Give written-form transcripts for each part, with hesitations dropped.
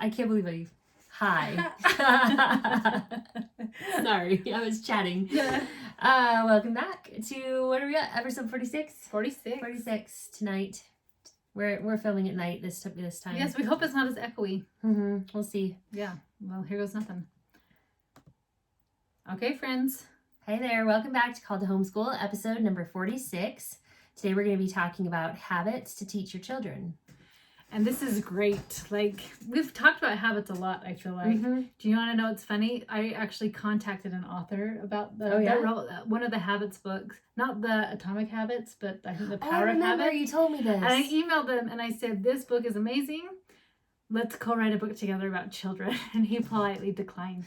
I can't believe Hi. Sorry, I was chatting. Yeah. Welcome back to, what are we at? Episode 46? 46. 46 tonight. We're filming at night this time. Yes, we hope it's not as echoey. We'll see. Yeah. Well, here goes nothing. Okay, friends. Hey there. Welcome back to Called to Homeschool, episode number 46. Today we're going to be talking about habits to teach your children. And this is great. Like, we've talked about habits a lot, I feel like. Do you want to know what's funny? I actually contacted an author about that wrote one of the habits books. Not the Atomic Habits, but I think the Power of Habits. You told me this. And I emailed them and I said, this book is amazing. Let's co-write a book together about children. And he politely declined.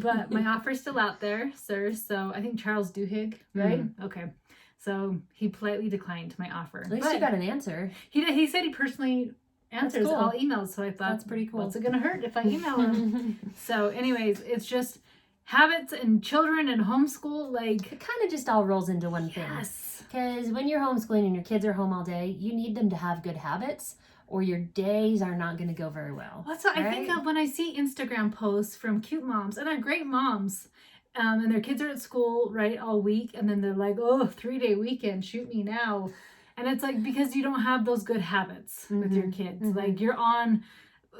But my offer's still out there, sir. So I think Charles Duhigg, right? Okay. So he politely declined my offer. At least you got an answer. He said he personally answers all emails, so I thought that's pretty cool. What's it gonna hurt if I email him? So anyways, it's just habits and children and homeschool, like it kind of just all rolls into one thing. Yes. Because when you're homeschooling and your kids are home all day, you need them to have good habits or your days are not going to go very well. That's what I think of when I see Instagram posts from cute moms, and they're great moms, and their kids are at school, right, all week, and then they're like, oh, 3-day weekend, shoot me now. And it's like, because you don't have those good habits with your kids. Like, you're on,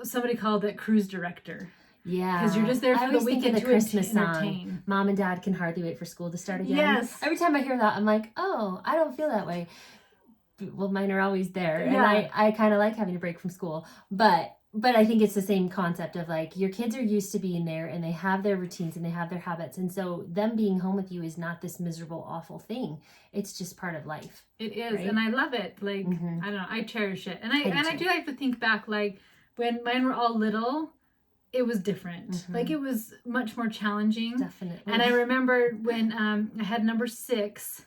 somebody called it cruise director. Yeah. Because you're just there for the weekend to Christmas entertain. Song, Mom and Dad can hardly wait for school to start again. Yes. Every time I hear that, I'm like, oh, I don't feel that way. Well, mine are always there. And I kind of like having a break from school. But I think it's the same concept of like your kids are used to being there and they have their routines and they have their habits. And so them being home with you is not this miserable, awful thing. It's just part of life. It is. Right? And I love it. Like, I don't know. I cherish it. And I do like to think back, like when mine were all little, it was different. Like it was much more challenging. Definitely. And I remember when I had number 6.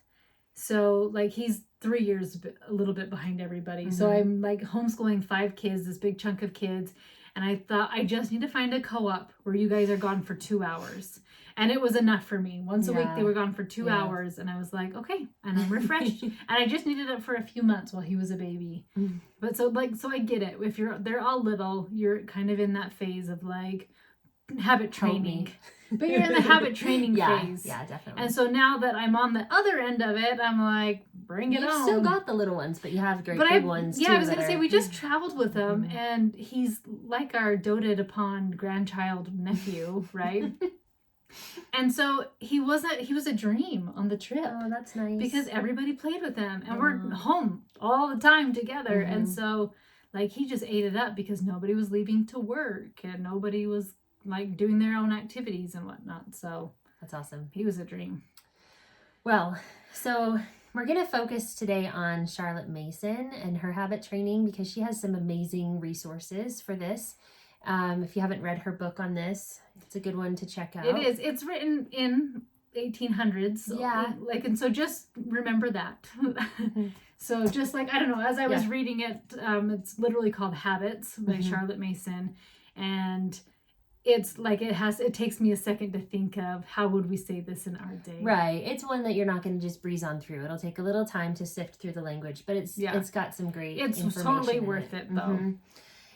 So like he's 3 years a little bit behind everybody. So I'm like homeschooling 5 kids, this big chunk of kids. And I thought I just need to find a co-op where you guys are gone for 2 hours. And it was enough for me. Once a week they were gone for 2 hours. And I was like, okay. And I'm refreshed. And I just needed it for a few months while he was a baby. But so I get it. If they're all little, you're kind of in that phase of like habit training. But you're in the habit training phase. Yeah, definitely. And so now that I'm on the other end of it, I'm like, bring it on. You've still got the little ones, but you have big ones too. Yeah, I was going to say, we just traveled with him, and he's like our doted upon grandchild nephew, right? And so he was a dream on the trip. Oh, that's nice. Because everybody played with him, and we're home all the time together. And so, like, he just ate it up because nobody was leaving to work, and nobody was like doing their own activities and whatnot. So that's awesome. He was a dream. Well, so we're going to focus today on Charlotte Mason and her habit training because she has some amazing resources for this. If you haven't read her book on this, it's a good one to check out. It is. It's written in 1800s. So and so just remember that. So just like, I don't know, as I was reading it, it's literally called Habits by Charlotte Mason. And it's like it takes me a second to think of how would we say this in our day. Right. It's one that you're not going to just breeze on through. It'll take a little time to sift through the language, but it's got some great information. It's totally worth it though.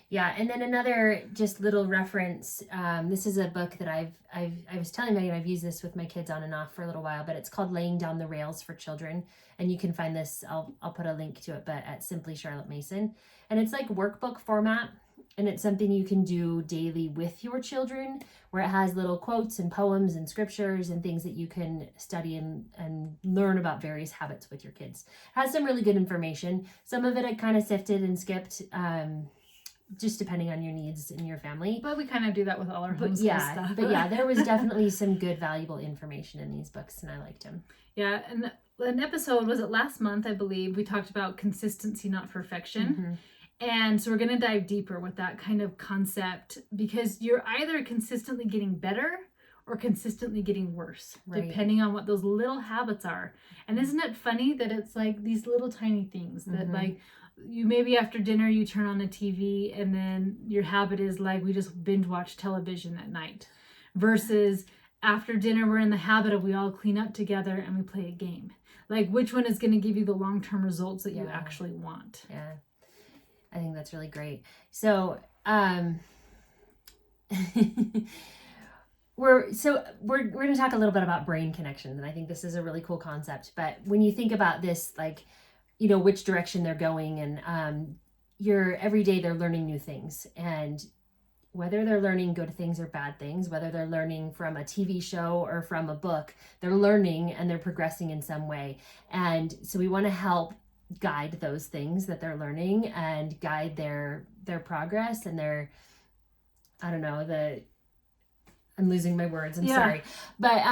Yeah, and then another just little reference. This is a book that I was telling Megan I've used this with my kids on and off for a little while, but it's called Laying Down the Rails for Children, and you can find this. I'll put a link to it, but at Simply Charlotte Mason, and it's like workbook format. And it's something you can do daily with your children, where it has little quotes and poems and scriptures and things that you can study and learn about various habits with your kids. It has some really good information. Some of it I kind of sifted and skipped, just depending on your needs and your family. But we kind of do that with all our homeschool stuff. But yeah, there was definitely some good, valuable information in these books, and I liked them. Yeah, and an episode, was it last month, I believe, we talked about consistency, not perfection. And so we're going to dive deeper with that kind of concept because you're either consistently getting better or consistently getting worse, depending on what those little habits are. And isn't it funny that it's like these little tiny things that like you maybe after dinner you turn on the TV and then your habit is like we just binge watch television at night versus after dinner we're in the habit of we all clean up together and we play a game. Like which one is going to give you the long-term results that you actually want? Yeah. I think that's really great. So we're going to talk a little bit about brain connections, and I think this is a really cool concept. But when you think about this, like, you know, which direction they're going, and every day they're learning new things, and whether they're learning good things or bad things, whether they're learning from a TV show or from a book, they're learning and they're progressing in some way. And so we want to help guide those things that they're learning and guide their progress and their, I don't know, I'm losing my words. I'm sorry. But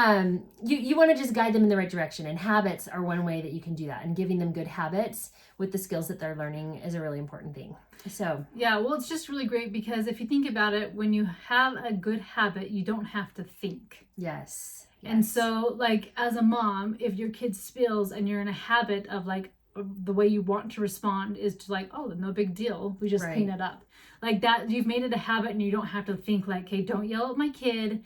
you want to just guide them in the right direction. And habits are one way that you can do that. And giving them good habits with the skills that they're learning is a really important thing. So yeah, well, it's just really great because if you think about it, when you have a good habit, you don't have to think. Yes. And so, like, as a mom, if your kid spills and you're in a habit of, like, the way you want to respond is to, like, oh, no big deal, we just clean it up. Like that, you've made it a habit and you don't have to think, like, hey, don't yell at my kid,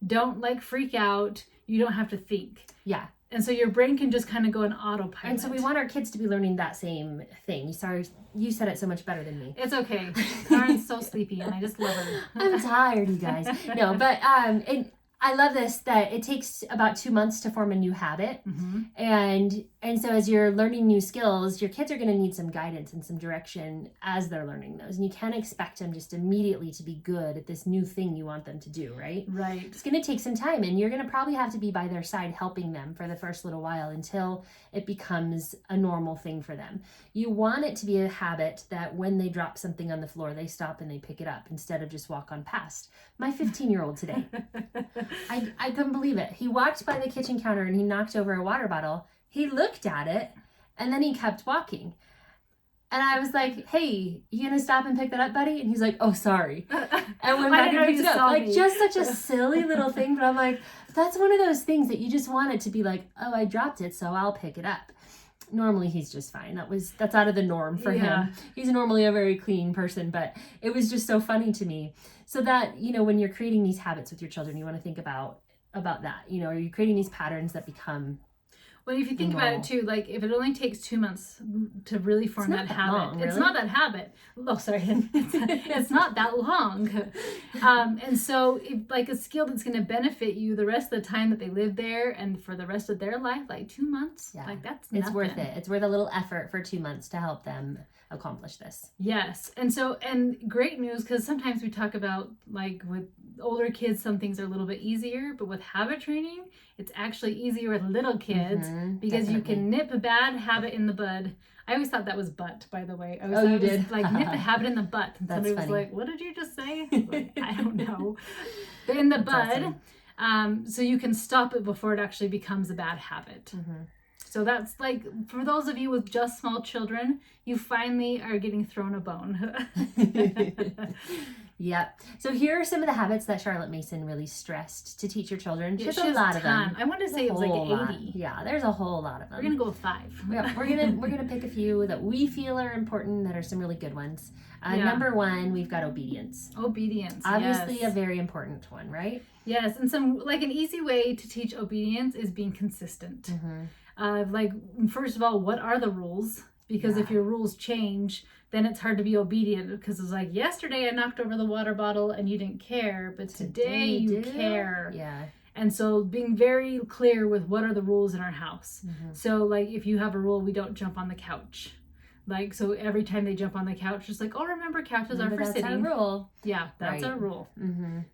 don't, like, freak out. You don't have to think. Yeah. And so your brain can just kind of go in autopilot. And so we want our kids to be learning that same thing. Sorry, you said it so much better than me. It's okay. Karen's so sleepy and I just love her. I'm tired, you guys. No, but and I love this, that it takes about 2 months to form a new habit. Mm-hmm. And so as you're learning new skills, your kids are going to need some guidance and some direction as they're learning those. And you can't expect them just immediately to be good at this new thing you want them to do, right? Right. It's going to take some time, and you're going to probably have to be by their side helping them for the first little while until it becomes a normal thing for them. You want it to be a habit that when they drop something on the floor, they stop and they pick it up instead of just walk on past. My 15-year-old today, I couldn't believe it. He walked by the kitchen counter and he knocked over a water bottle. He looked at it and then he kept walking. And I was like, hey, you gonna stop and pick that up, buddy? And he's like, oh, sorry. And went back and picked it up. Like, just such a silly little thing. But I'm like, that's one of those things that you just want it to be like, oh, I dropped it, so I'll pick it up. Normally he's just fine. That's out of the norm for him. He's normally a very clean person, but it was just so funny to me. So that, you know, when you're creating these habits with your children, you want to think about that. You know, are you creating these patterns that become Well, if you think about it too, like if it only takes 2 months to really form that habit, long, really. It's not that habit. Oh, sorry, it's not that long. And so, if, like a skill that's going to benefit you the rest of the time that they live there and for the rest of their life, like 2 months, like that's nothing. It's worth it. It's worth a little effort for 2 months to help them accomplish this. Yes, and great news, because sometimes we talk about, like, with older kids, some things are a little bit easier, but with habit training, it's actually easier with little kids because you can nip a bad habit in the bud. I always thought that was butt, by the way. I always thought you it was did? like nip a habit in the butt. And somebody was like, what did you just say? I was like, I don't know. But in the bud, awesome. So you can stop it before it actually becomes a bad habit. So that's like, for those of you with just small children, you finally are getting thrown a bone. Yep. So here are some of the habits that Charlotte Mason really stressed to teach your children. There's a lot of them. I wanted to say it was like 80. Yeah, there's a whole lot of them. We're gonna go with 5. Yeah, we're gonna pick a few that we feel are important, that are some really good ones. Number 1, we've got obedience. Obedience, obviously a very important one, right? Yes, and some, like, an easy way to teach obedience is being consistent. Like, first of all, what are the rules? Because if your rules change, then it's hard to be obedient, because it's like, yesterday I knocked over the water bottle and you didn't care, but today you care. Yeah. And so being very clear with what are the rules in our house. So, like, if you have a rule, we don't jump on the couch. Like, so every time they jump on the couch, it's like, oh, remember, couches are for sitting. That's our rule. Yeah, that's our rule.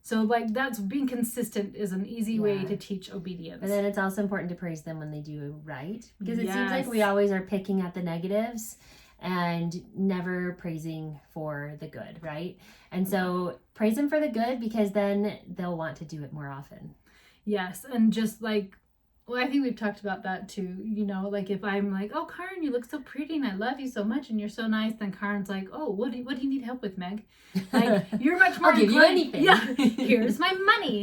So, like, that's being consistent is an easy way to teach obedience. But then it's also important to praise them when they do right, because it seems like we always are picking at the negatives and never praising for the good, right? And so praise them for the good, because then they'll want to do it more often. Yes, and just like, well, I think we've talked about that too. You know, like if I'm like, oh, Karen, you look so pretty and I love you so much and you're so nice, then Karen's like, oh, what do you need help with, Meg? Like, you're much more I'll give you anything. Yeah, here's my money.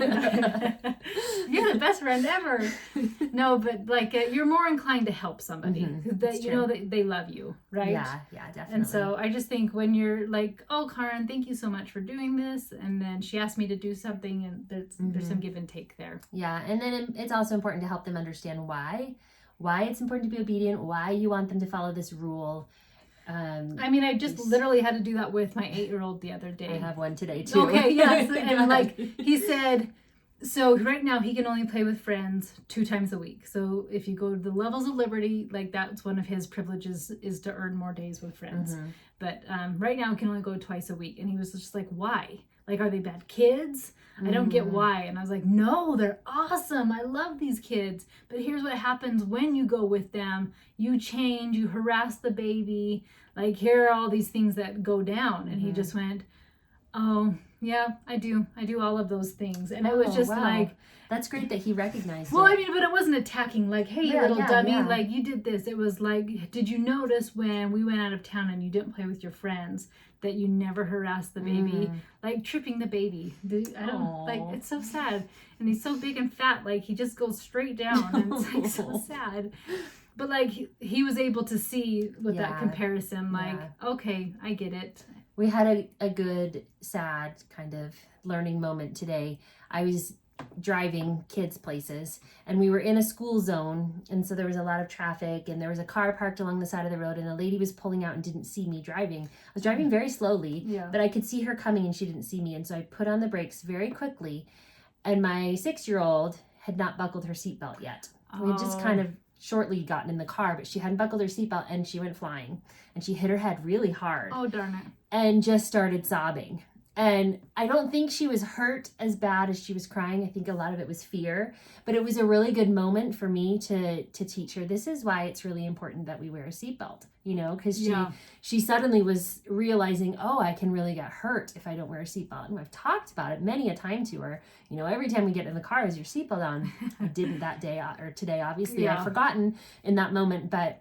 You're the best friend ever. No, but like you're more inclined to help somebody that you know that they love you, right? Yeah, definitely. And so I just think when you're like, oh, Karen, thank you so much for doing this, and then she asked me to do something, and there's some give and take there. Yeah, and then it's also important to help them understand why it's important to be obedient, why you want them to follow this rule. I mean, I just literally had to do that with my 8-year-old the other day. I have one today too. Okay, yes. And like he said, so right now he can only play with friends 2 times a week. So if you go to the Levels of Liberty, like that's one of his privileges, is to earn more days with friends. But right now he can only go twice a week. And he was just like, why? Like, are they bad kids? I don't get why. And I was like, no, they're awesome. I love these kids. But here's what happens when you go with them. You change, you harass the baby. Like, here are all these things that go down. And he just went, oh, yeah, I do all of those things. And it was just like, that's great that he recognized well, it. I mean, but it wasn't attacking, like, hey, you little dummy, like, you did this. It was like, did you notice when we went out of town and you didn't play with your friends that you never harassed the baby? Like, tripping the baby. I don't, like, it's so sad. And he's so big and fat, like, he just goes straight down. And it's, like, so sad. But, like, he was able to see with that comparison, like, okay, I get it. We had a good, sad kind of learning moment today. I was driving kids places and we were in a school zone, and so there was a lot of traffic and there was a car parked along the side of the road and a lady was pulling out and didn't see me driving. I was driving very slowly, but I could see her coming and she didn't see me, and so I put on the brakes very quickly, and my 6-year-old had not buckled her seatbelt yet. We had just kind of shortly gotten in the car, but she hadn't buckled her seatbelt and she went flying and she hit her head really hard. Oh, darn it. And just started sobbing. And I don't think she was hurt as bad as she was crying. I think a lot of it was fear. But it was a really good moment for me to teach her, this is why it's really important that we wear a seatbelt, you know, because she suddenly was realizing, oh, I can really get hurt if I don't wear a seatbelt. And I've talked about it many a time to her. You know, every time we get in the car, is your seatbelt on? I didn't that day or today, obviously. I've forgotten in that moment, but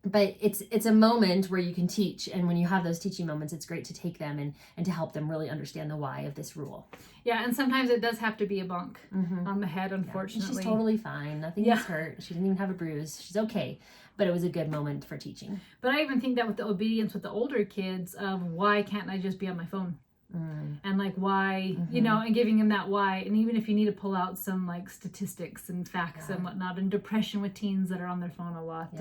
it's a moment where you can teach, and when you have those teaching moments, it's great to take them and to help them really understand the why of this rule. Yeah, and sometimes it does have to be a bunk on the head, unfortunately. She's totally fine. Nothing is hurt. She didn't even have a bruise. She's okay. But it was a good moment for teaching. But I even think that with the obedience with the older kids of why can't I just be on my phone? And like why, you know, and giving them that why. And even if you need to pull out some like statistics and facts and whatnot, and depression with teens that are on their phone a lot,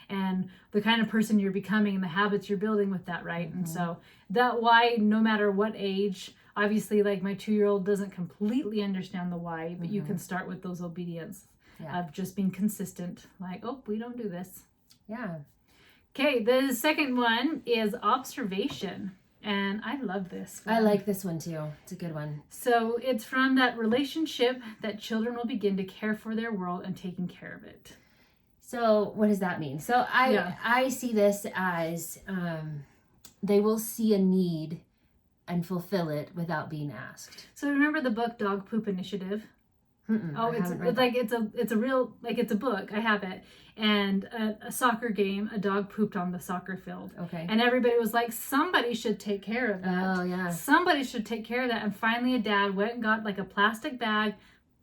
and the kind of person you're becoming and the habits you're building with that, right? And so that why, no matter what age, obviously like my 2-year-old doesn't completely understand the why, but you can start with those obedience of just being consistent, like, oh, we don't do this. Okay, the second one is observation. And I love this one. I like this one too. It's a good one. So it's from that relationship that children will begin to care for their world and taking care of it. So what does that mean? So I see this as they will see a need and fulfill it without being asked. So remember the book Dog Poop Initiative? Oh, it's like it's a real, like, it's a book. I have it. And a soccer game, a dog pooped on the soccer field. Okay. And everybody was like, somebody should take care of that. Oh, yeah. Somebody should take care of that. And finally a dad went and got like a plastic bag,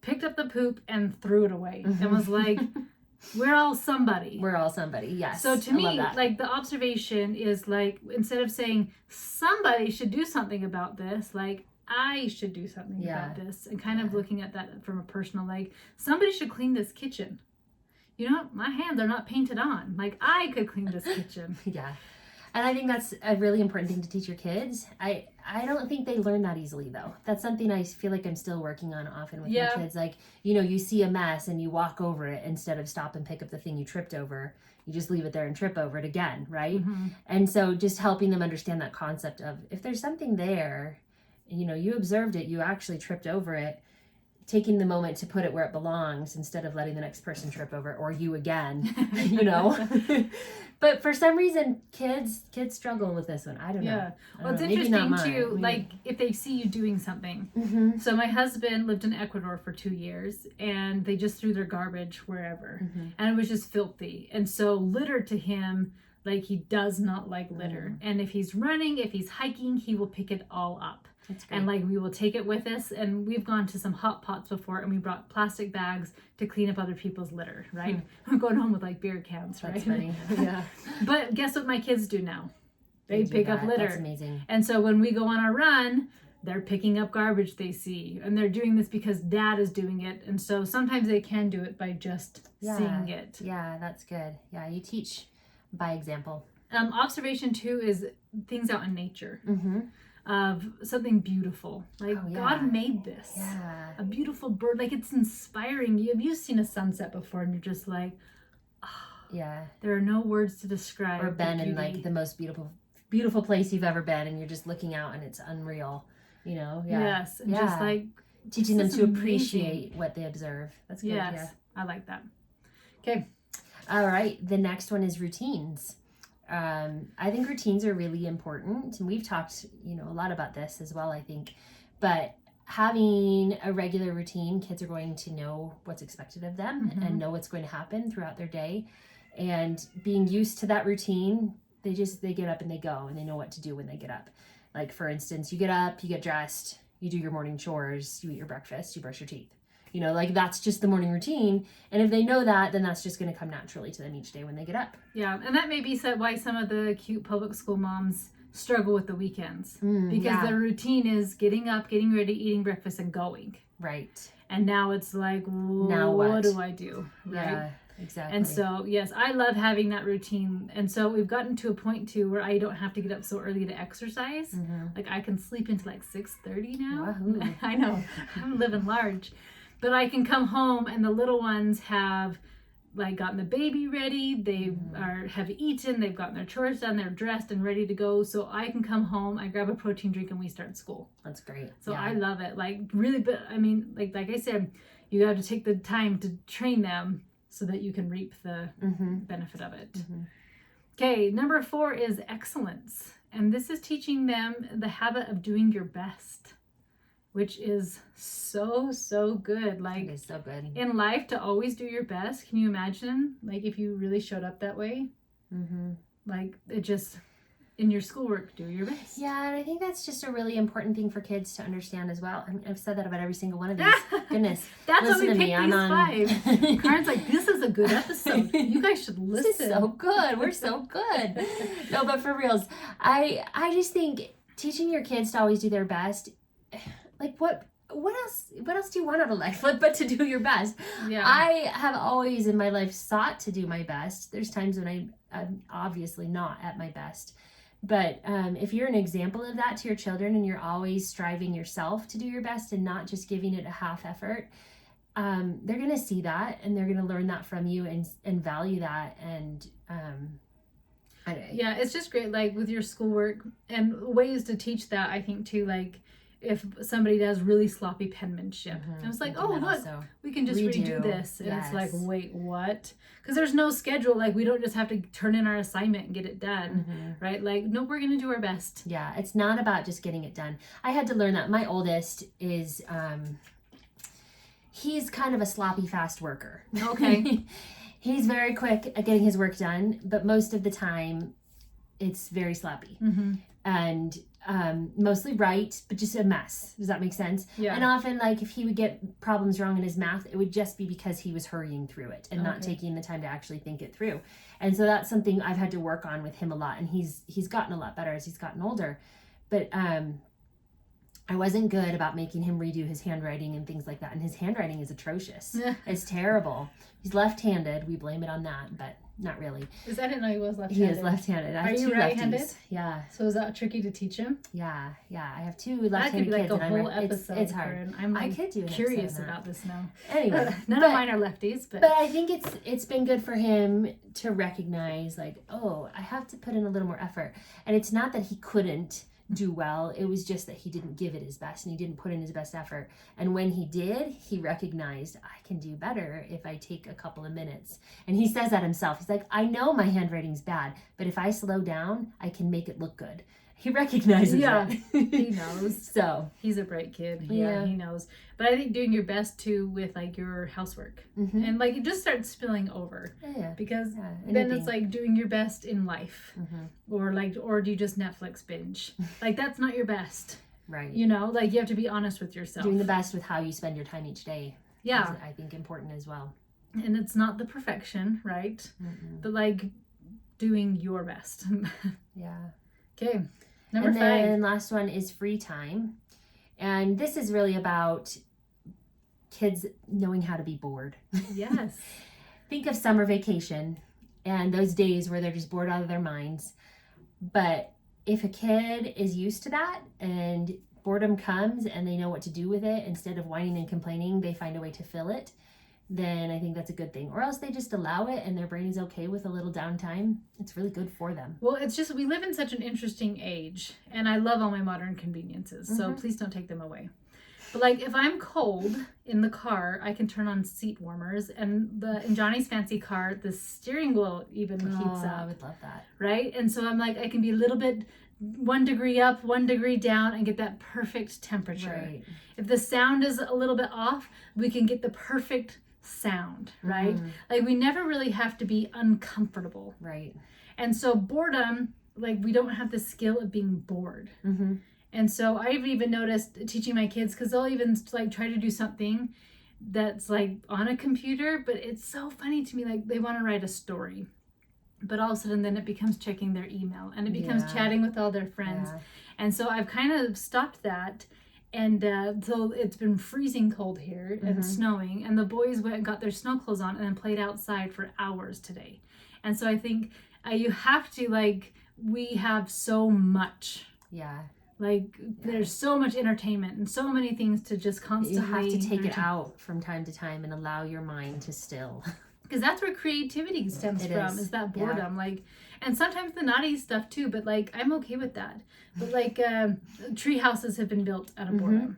picked up the poop and threw it away. And was like, we're all somebody. We're all somebody, yes. So to me, like, the observation is like, instead of saying somebody should do something about this, like, I should do something about this, and kind of looking at that from a personal, like, somebody should clean this kitchen. You know, my hands are not painted on. Like, I could clean this kitchen. And I think that's a really important thing to teach your kids. I don't think they learn that easily, though. That's something I feel like I'm still working on often with my kids. Like, you know, you see a mess and you walk over it instead of stop and pick up the thing you tripped over. You just leave it there and trip over it again, right? And so just helping them understand that concept of, if there's something there, you know, you observed it, you actually tripped over it, taking the moment to put it where it belongs instead of letting the next person trip over it, or you again, you know. But for some reason, kids struggle with this one. I don't know. Well, it's interesting too, like, if they see you doing something. So my husband lived in Ecuador for 2 years, and they just threw their garbage wherever, and it was just filthy. And so litter to him, like, he does not like litter. And if he's running, if he's hiking, he will pick it all up. And like, we will take it with us, and we've gone to some hot pots before, and we brought plastic bags to clean up other people's litter, right? We're going home with like beer cans, right? That's funny. But guess what my kids do now? They pick up litter. That's amazing. And so when we go on our run, they're picking up garbage they see, and they're doing this because dad is doing it. And so sometimes they can do it by just seeing it. Yeah, that's good. Yeah, you teach by example. Observation 2 is things out in nature. Mm-hmm. Of something beautiful. Like, God made this. Yeah. A beautiful bird. Like, it's inspiring. Have you seen a sunset before and you're just like, oh, yeah. There are no words to describe. Or been in like the most beautiful place you've ever been, and you're just looking out and it's unreal, you know? Yeah. Yes. And just like teaching them to appreciate what they observe. That's good. Yes. Yeah. I like that. Okay. All right. The next one is routines. I think routines are really important, and we've talked, a lot about this as well, I think, but having a regular routine, kids are going to know what's expected of them and know what's going to happen throughout their day, and being used to that routine, they get up and they go, and they know what to do when they get up. Like, for instance, you get up, you get dressed, you do your morning chores, you eat your breakfast, you brush your teeth. Like, that's just the morning routine. And if they know that, then that's just going to come naturally to them each day when they get up. Yeah. And that may be why some of the cute public school moms struggle with the weekends. Because their routine is getting up, getting ready, eating breakfast, and going. Right. And now it's like, now what do I do? Right. Yeah, exactly. And so, yes, I love having that routine. And so we've gotten to a point, too, where I don't have to get up so early to exercise. Like, I can sleep into like 6:30 now. Wahoo. I know. I'm living large. But I can come home and the little ones have like gotten the baby ready. They have eaten. They've gotten their chores done. They're dressed and ready to go. So I can come home. I grab a protein drink and we start school. That's great. So I love it. Like, really, but I mean, like I said, you have to take the time to train them so that you can reap the benefit of it. Okay, number 4 is excellence, and this is teaching them the habit of doing your best, which is so good. Like, it is so good. In life, to always do your best. Can you imagine, like, if you really showed up that way? Like, it just, in your schoolwork, do your best. Yeah, and I think that's just a really important thing for kids to understand as well. I mean, I've said that about every single one of these. Goodness. That's why we picked these on 5. Karen's like, this is a good episode. You guys should listen. This is so good. We're so good. No, but for reals, I just think teaching your kids to always do their best, like, what else do you want out of life but to do your best? Yeah. I have always in my life sought to do my best. There's times when I'm obviously not at my best. But if you're an example of that to your children, and you're always striving yourself to do your best and not just giving it a half effort, they're going to see that, and they're going to learn that from you and value that. And yeah, it's just great, like, with your schoolwork and ways to teach that. I think too, like, if somebody does really sloppy penmanship, and it's like, oh, look, we can just redo this. And it's like, wait, what? Because there's no schedule. Like, we don't just have to turn in our assignment and get it done, right? Like, no, we're going to do our best. Yeah, it's not about just getting it done. I had to learn that. My oldest is, he's kind of a sloppy, fast worker. Okay. He's very quick at getting his work done, but most of the time it's very sloppy. And mostly right, but just a mess. Does that make sense? Yeah. And often, like, if he would get problems wrong in his math, it would just be because he was hurrying through it and not taking the time to actually think it through. And so that's something I've had to work on with him a lot. And he's gotten a lot better as he's gotten older. But I wasn't good about making him redo his handwriting and things like that. And his handwriting is atrocious. It's terrible. He's left-handed. We blame it on that, but not really. I didn't know he was left-handed. He is left-handed. I have 2 right-handed? lefties. Yeah. So is that tricky to teach him? Yeah. I have 2 left-handed kids. That could be like a whole episode. It's hard. I'm like, I could do curious about this now. Anyway, none of mine are lefties, but I think it's been good for him to recognize, like, oh, I have to put in a little more effort. And it's not that he couldn't do well, it was just that he didn't give it his best, and he didn't put in his best effort. And when he did, he recognized, I can do better if I take a couple of minutes. And he says that himself. He's like, I know my handwriting's bad, but if I slow down, I can make it look good. He recognizes it. He knows. So he's a bright kid. Yeah, he knows. But I think doing your best too with, like, your housework, and, like, it just starts spilling over. Because then it's like doing your best in life, or do you just Netflix binge? Like, that's not your best, right? Like, you have to be honest with yourself. Doing the best with how you spend your time each day. Yeah, is, I think, important as well. And it's not the perfection, right? But, like, doing your best. Yeah. Okay. Number 5. And then last one is free time. And this is really about kids knowing how to be bored. Yes. Think of summer vacation and those days where they're just bored out of their minds. But if a kid is used to that and boredom comes and they know what to do with it, instead of whining and complaining, they find a way to fill it, then I think that's a good thing. Or else they just allow it and their brain is okay with a little downtime. It's really good for them. Well, it's just, we live in such an interesting age, and I love all my modern conveniences, so please don't take them away. But like, if I'm cold in the car, I can turn on seat warmers, and in Johnny's fancy car, the steering wheel even heats up. I would love that. Right? And so I'm like, I can be a little bit 1 degree up, 1 degree down, and get that perfect temperature. Right. If the sound is a little bit off, we can get the perfect sound, right? Like, we never really have to be uncomfortable. Right. And so boredom, like, we don't have the skill of being bored. And so I've even noticed teaching my kids, because they'll even like try to do something that's like on a computer, but it's so funny to me, like they want to write a story, but all of a sudden then it becomes checking their email, and it becomes chatting with all their friends. And so I've kind of stopped that. And so it's been freezing cold here and snowing, and the boys went and got their snow clothes on and then played outside for hours today. And so I think you have to, like, we have so much. Like, there's so much entertainment and so many things to just constantly... You have to take it out from time to time and allow your mind to still. Because that's where creativity stems from, is that boredom. Like, and sometimes the naughty stuff too, but like, I'm okay with that. But like, tree houses have been built out of boredom.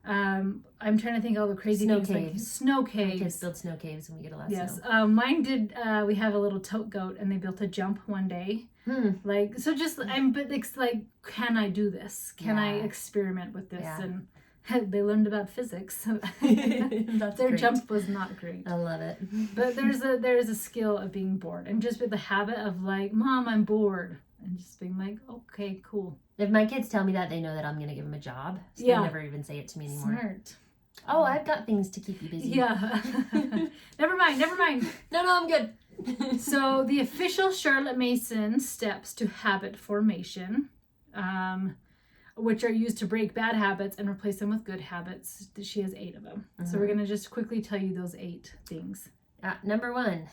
I'm trying to think of all the crazy snow things. Caves. Like snow caves. My kids build snow caves when we get a lot of Yes. snow. Mine did, we have a little tote goat, and they built a jump one day. Like, so just, but it's like, can I do this? Can I experiment with this? And they learned about physics. Their jump was not great. I love it. But there's a skill of being bored, and just with the habit of like, Mom, I'm bored, and just being like, okay, cool. If my kids tell me that, they know that I'm going to give them a job. So they never even say it to me anymore. Smart. Oh, I've got things to keep you busy. Yeah. Never mind. No, I'm good. So the official Charlotte Mason steps to habit formation, which are used to break bad habits and replace them with good habits. She has 8 of them. So we're going to just quickly tell you those 8 things. Number 1,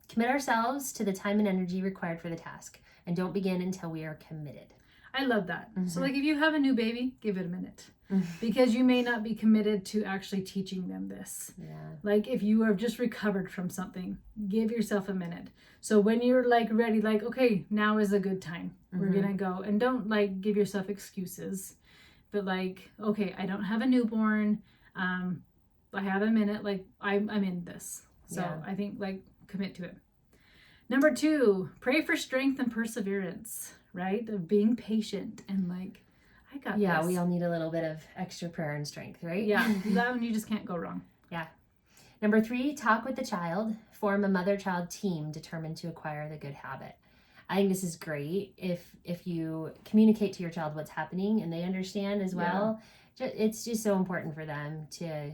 commit ourselves to the time and energy required for the task, and don't begin until we are committed. I love that. So like, if you have a new baby, give it a minute. Because you may not be committed to actually teaching them this. Like, if you have just recovered from something, give yourself a minute. So when you're like ready, like, okay, now is a good time. We're gonna go. And don't like give yourself excuses, but like, okay, I don't have a newborn. I have a minute. Like, I'm in this. So I think, like, commit to it. Number 2, pray for strength and perseverance, right? Of being patient and like, I got this. We all need a little bit of extra prayer and strength, right? That one you just can't go wrong. Number 3, talk with the child. Form a mother-child team determined to acquire the good habit. I think this is great if you communicate to your child what's happening and they understand as well. It's just so important for them to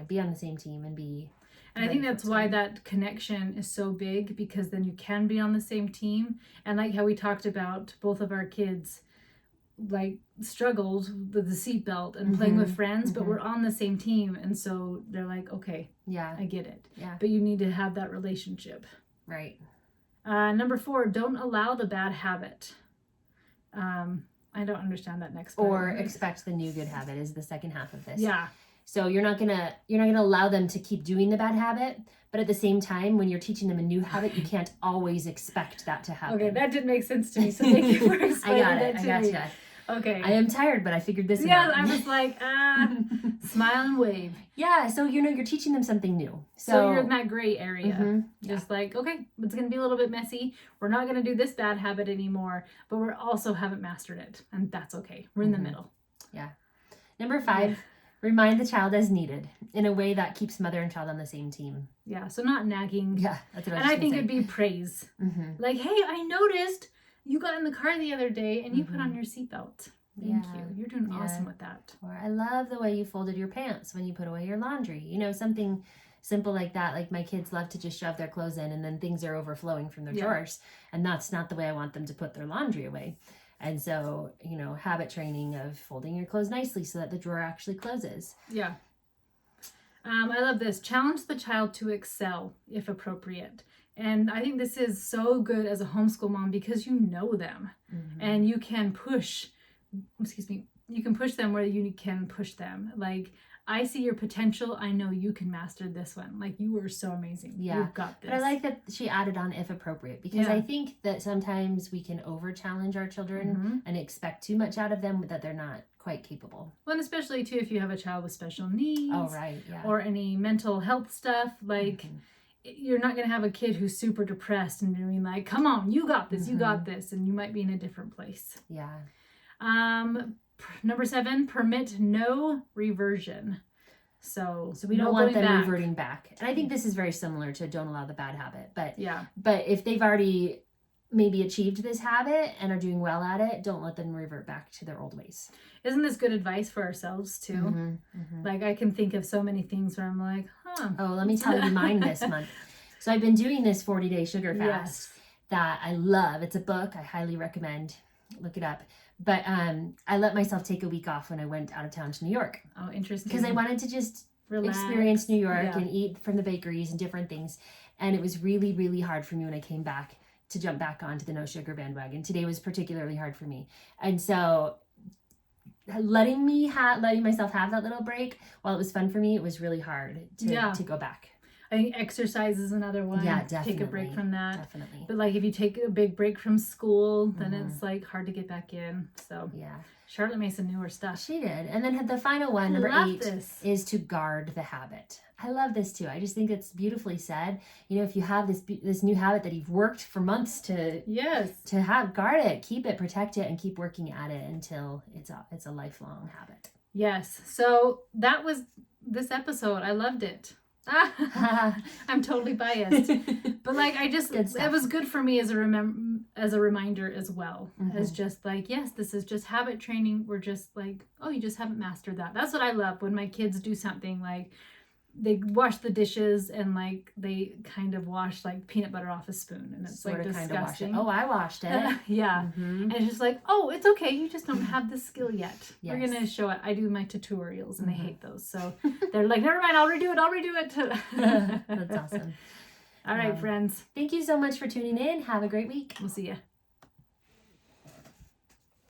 be on the same team and be. And I think that's why that connection is so big, because then you can be on the same team. And like how we talked about, both of our kids like struggled with the seatbelt and playing with friends, but we're on the same team, and so they're like, okay, I get it. But you need to have that relationship, right? Number 4, don't allow the bad habit. I don't understand that next part. Or expect the new good habit is the second half of this. So you're not gonna allow them to keep doing the bad habit, but at the same time, when you're teaching them a new habit, you can't always expect that to happen. Okay, that didn't make sense to me. So thank you for explaining that to me. I gotcha. Okay. I am tired, but I figured this out. Yeah, I was like, smile and wave. Yeah, so you're teaching them something new. So you're in that gray area. Just like, okay, it's going to be a little bit messy. We're not going to do this bad habit anymore, but we also haven't mastered it. And that's okay. We're in the middle. Number 5, remind the child as needed in a way that keeps mother and child on the same team. So not nagging. That's what I was And I think it'd be praise. Like, hey, I noticed you got in the car the other day and you put on your seatbelt. Thank you. You're doing awesome with that. Or I love the way you folded your pants when you put away your laundry. Something simple like that. Like, my kids love to just shove their clothes in and then things are overflowing from their drawers. And that's not the way I want them to put their laundry away. And so, habit training of folding your clothes nicely so that the drawer actually closes. I love this. Challenge the child to excel if appropriate. And I think this is so good as a homeschool mom because you know them and you can push, you can push them where you can push them. Like, I see your potential. I know you can master this one. Like, you are so amazing. Yeah. You've got this. But I like that she added on if appropriate, because I think that sometimes we can over challenge our children and expect too much out of them that they're not quite capable. Well, and especially too if you have a child with special needs. Oh, right. Yeah. Or any mental health stuff. Like, you're not going to have a kid who's super depressed and doing like, come on, you got this, you got this. And you might be in a different place. Yeah. Number 7, permit no reversion. So we don't want them reverting back. And I think this is very similar to don't allow the bad habit. But but if they've already maybe achieved this habit and are doing well at it, don't let them revert back to their old ways. Isn't this good advice for ourselves too? Like, I can think of so many things where I'm like, oh, let me tell you mine this month. So I've been doing this 40-day sugar fast that I love. It's a book I highly recommend. Look it up. But I let myself take a week off when I went out of town to New York. Oh, interesting. Because I wanted to just experience New York and eat from the bakeries and different things. And it was really, really hard for me when I came back to jump back onto the no sugar bandwagon. Today was particularly hard for me. And so letting myself have that little break, while it was fun for me, it was really hard to go back. I think exercise is another one. Yeah, definitely. Take a break from that. Definitely. But like, if you take a big break from school, then it's like hard to get back in. So yeah, Charlotte made some newer stuff. She did. And then the final one, number 8, is to guard the habit. I love this too. I just think it's beautifully said. You know, if you have this new habit that you've worked for months to have, guard it, keep it, protect it, and keep working at it until it's a lifelong habit. Yes. So that was this episode. I loved it. I'm totally biased, but like, it was good for me as a reminder as well, as just like, yes, this is just habit training. We're just like, oh, you just haven't mastered that. That's what I love when my kids do something like they wash the dishes and like they kind of wash like peanut butter off a spoon, and it's like disgusting. Oh, I washed it. And it's just like, oh, it's okay, you just don't have the skill yet. We're gonna show it. I do my tutorials and they hate those, so they're like, never mind, I'll redo it. That's awesome. All right, friends, thank you so much for tuning in. Have a great week. We'll see you.